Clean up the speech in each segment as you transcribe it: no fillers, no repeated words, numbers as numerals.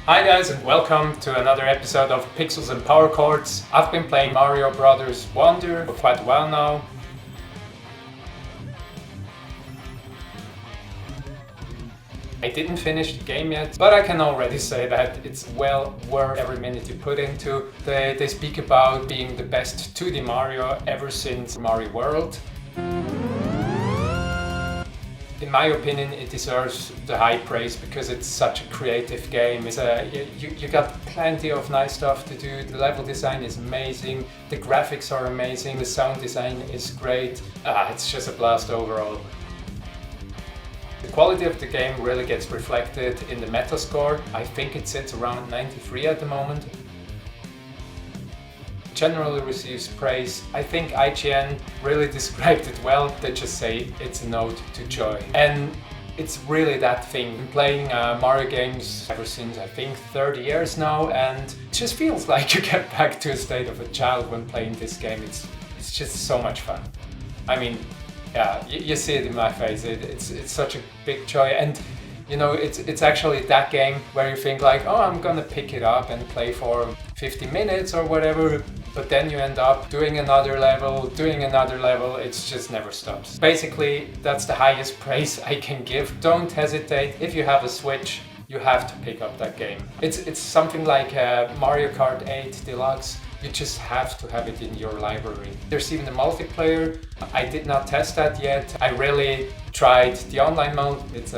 Hi guys and welcome to another episode of Pixels and Power Chords. I've been playing Mario Brothers Wonder for quite a while now. I didn't finish the game yet, but I can already say that it's well worth every minute you put into. They speak about being the best 2D Mario ever since Mario World. In my opinion, it deserves the high praise because it's such a creative game. You got plenty of nice stuff to do. The level design is amazing, the graphics are amazing, the sound design is great. It's just a blast overall. The quality of the game really gets reflected in the Metascore. I think it sits around 93 at the moment. Generally receives praise. I think IGN really described it well. They just say it's an ode to joy. And it's really that thing. I'm playing Mario games ever since I think 30 years now, and it just feels like you get back to a state of a child when playing this game. It's just so much fun. I mean, yeah, you see it in my face. It's such a big joy, and you know, it's actually that game where you think like, oh, I'm gonna pick it up and play for 50 minutes or whatever, but then you end up doing another level, it just never stops. Basically, that's the highest praise I can give. Don't hesitate. If you have a Switch, you have to pick up that game. It's something like Mario Kart 8 Deluxe. You just have to have it in your library. There's even a multiplayer. I did not test that yet. I really tried the online mode. It's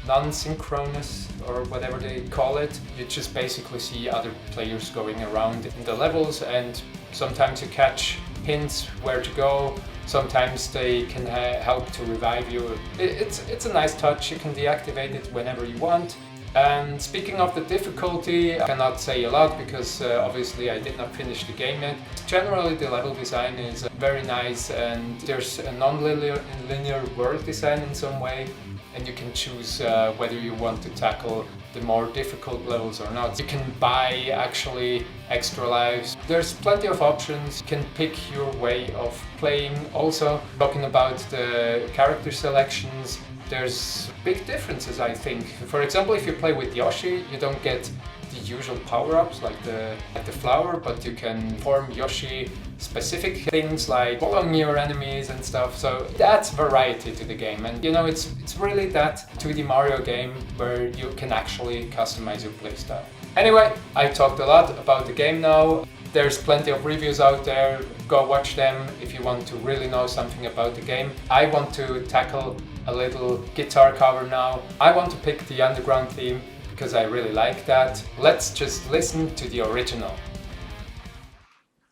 non-synchronous or whatever they call it. You just basically see other players going around in the levels, and sometimes you catch hints where to go. Sometimes they can help to revive you. It's a nice touch. You can deactivate it whenever you want. And speaking of the difficulty, I cannot say a lot because obviously I did not finish the game yet. Generally the level design is very nice, and there's a non-linear world design in some way, and you can choose whether you want to tackle the more difficult levels or not. You can buy actually extra lives. There's plenty of options. You can pick your way of playing. Also, talking about the character selections, there's big differences, I think. For example, if you play with Yoshi, you don't get the usual power-ups like the flower, but you can form Yoshi specific things like following your enemies and stuff. So that's variety to the game, and you know, it's really that 2D Mario game where you can actually customize your playstyle. Anyway, I talked a lot about the game now. There's plenty of reviews out there. Go watch them if you want to really know something about the game. I want to tackle a little guitar cover now. I want to pick the underground theme because I really like that. Let's just listen to the original.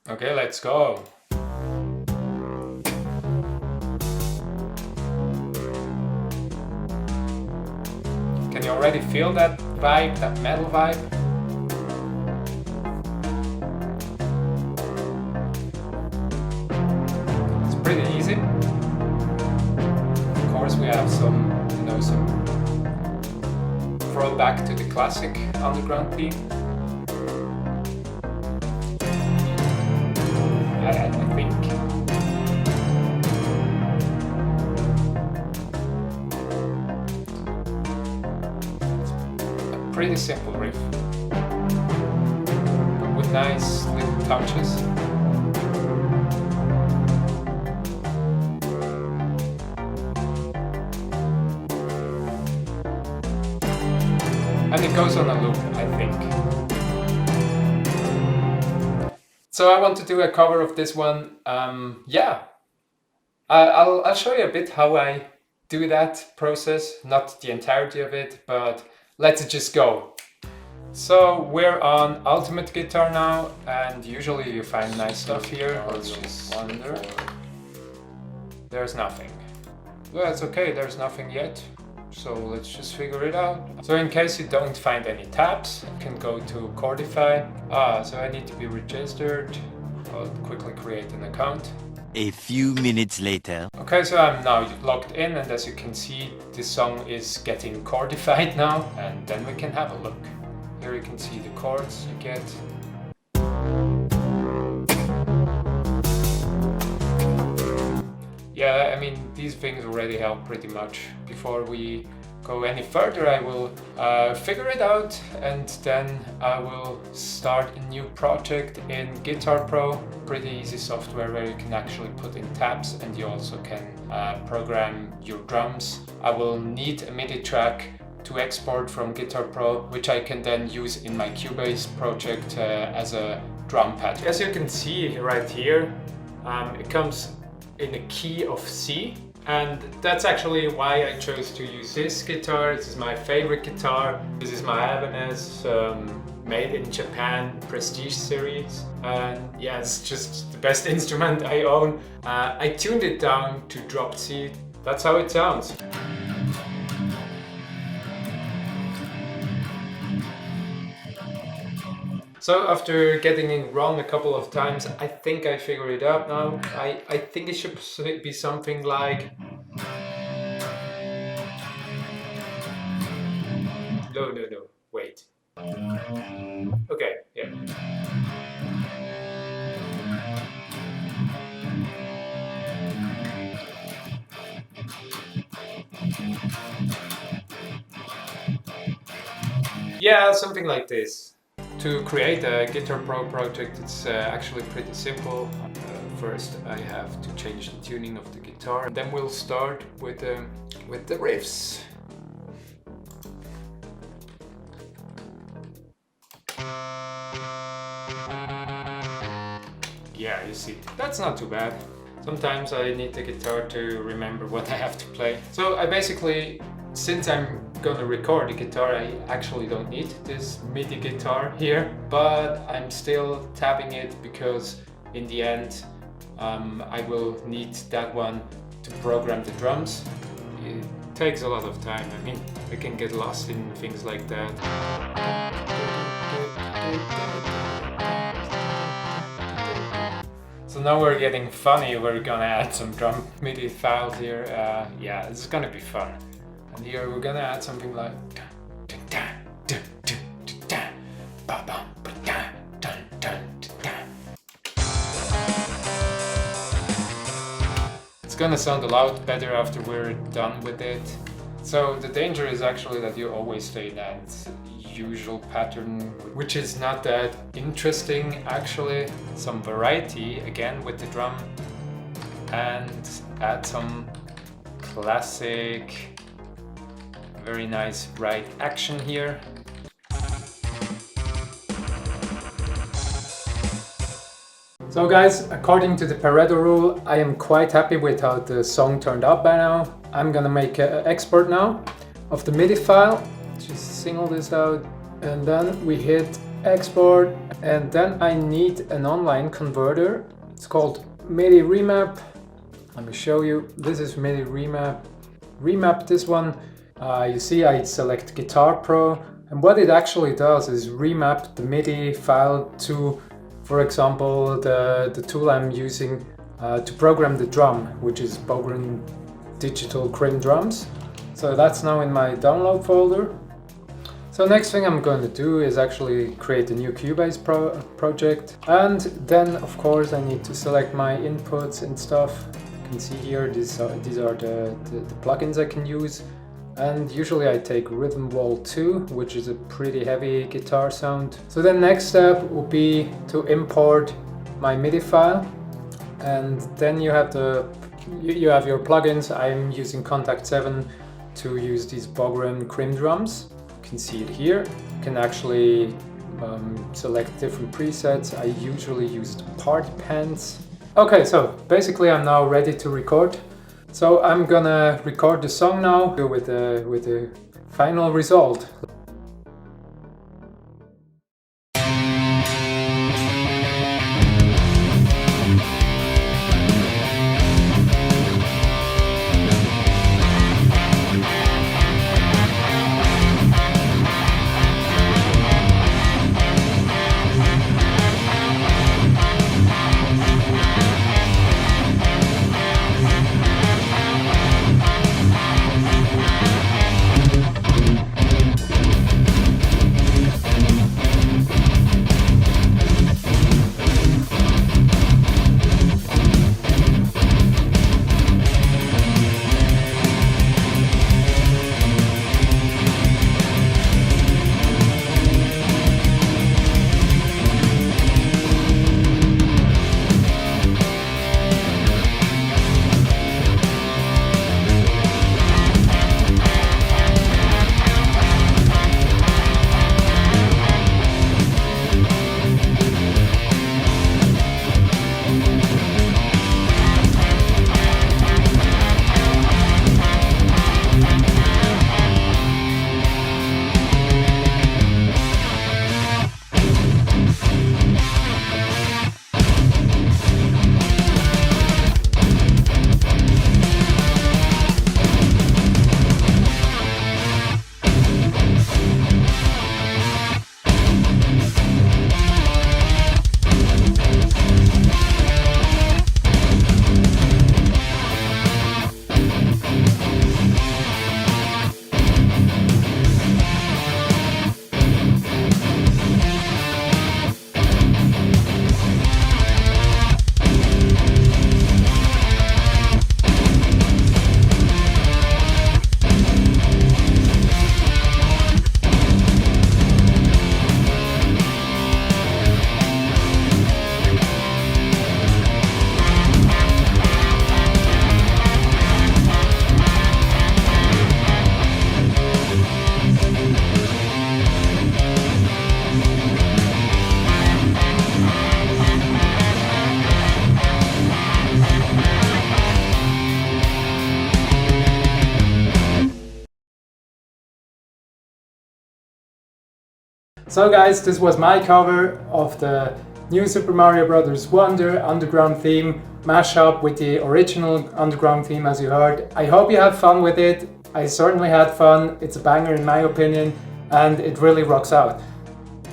Okay, let's go. Can you already feel that vibe, that metal vibe? It's pretty easy. Of course, we have some throwback to the classic underground theme. I think. It's a pretty simple riff, but with nice little touches. And it goes on a loop, I think. So I want to do a cover of this one. Yeah, I'll show you a bit how I do that process. Not the entirety of it, but let's just go. So we're on Ultimate Guitar now, and usually you find nice stuff here. Let's just wonder. There's nothing. Well, it's okay, there's nothing yet. So let's just figure it out. So in case you don't find any tabs, you can go to Chordify. So I need to be registered. I'll quickly create an account. A few minutes later. Okay, so I'm now logged in, and as you can see, this song is getting chordified now, and then we can have a look. Here you can see the chords you get. Yeah, I mean, these things already help pretty much. Before we go any further, I will figure it out, and then I will start a new project in Guitar Pro. Pretty easy software where you can actually put in tabs, and you also can program your drums. I will need a MIDI track to export from Guitar Pro, which I can then use in my Cubase project as a drum pad. As you can see right here, it comes in a key of C. And that's actually why I chose to use this guitar. This is my favorite guitar. This is my Ibanez, made in Japan, Prestige series. And yeah, it's just the best instrument I own. I tuned it down to drop C. That's how it sounds. So after getting it wrong a couple of times, I think I figured it out now. I think it should be something like... No, wait. Okay, yeah. Yeah, something like this. To create a Guitar Pro project, it's actually pretty simple. First I have to change the tuning of the guitar, and then we'll start with the riffs. Yeah, you see, that's not too bad. Sometimes I need the guitar to remember what I have to play. So I basically, since I'm gonna record the guitar, I actually don't need this MIDI guitar here, but I'm still tabbing it because in the end I will need that one to program the drums. It takes a lot of time. I mean, I can get lost in things like that. So now we're getting funny. We're gonna add some drum MIDI files here. Yeah, this is gonna be fun. And here we're gonna add something like... It's gonna sound a lot better after we're done with it. So the danger is actually that you always stay in that usual pattern, which is not that interesting actually. Some variety again with the drum, and add some classic, very nice right action here. So guys, according to the Pareto rule, I am quite happy with how the song turned out by now. I'm gonna make an export now of the MIDI file. Just single this out, and then we hit export, and then I need an online converter. It's called MIDI Remap. Let me show you. This is MIDI Remap. Remap this one. You see I select Guitar Pro, and what it actually does is remap the MIDI file to, for example, the tool I'm using to program the drum, which is Bogren Digital Crim Drums. So that's now in my download folder. So next thing I'm going to do is actually create a new Cubase project, and then of course I need to select my inputs and stuff. You can see here these are the plugins I can use. And usually I take Rhythm Wall 2, which is a pretty heavy guitar sound. So the next step will be to import my MIDI file, and then you have your plugins. I'm using Contact 7 to use these Bogren Crim drums. You can see it here. You can actually select different presets. I usually use the Party Pants. Okay, so basically I'm now ready to record. So I'm gonna record the song now with the final result. So guys, this was my cover of the new Super Mario Bros. Wonder Underground theme mashup with the original Underground theme, as you heard. I hope you had fun with it. I certainly had fun. It's a banger in my opinion, and it really rocks out.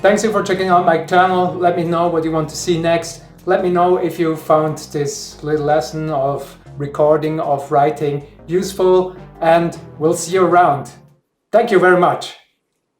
Thanks you for checking out my channel. Let me know what you want to see next. Let me know if you found this little lesson of recording, of writing useful, and we'll see you around. Thank you very much.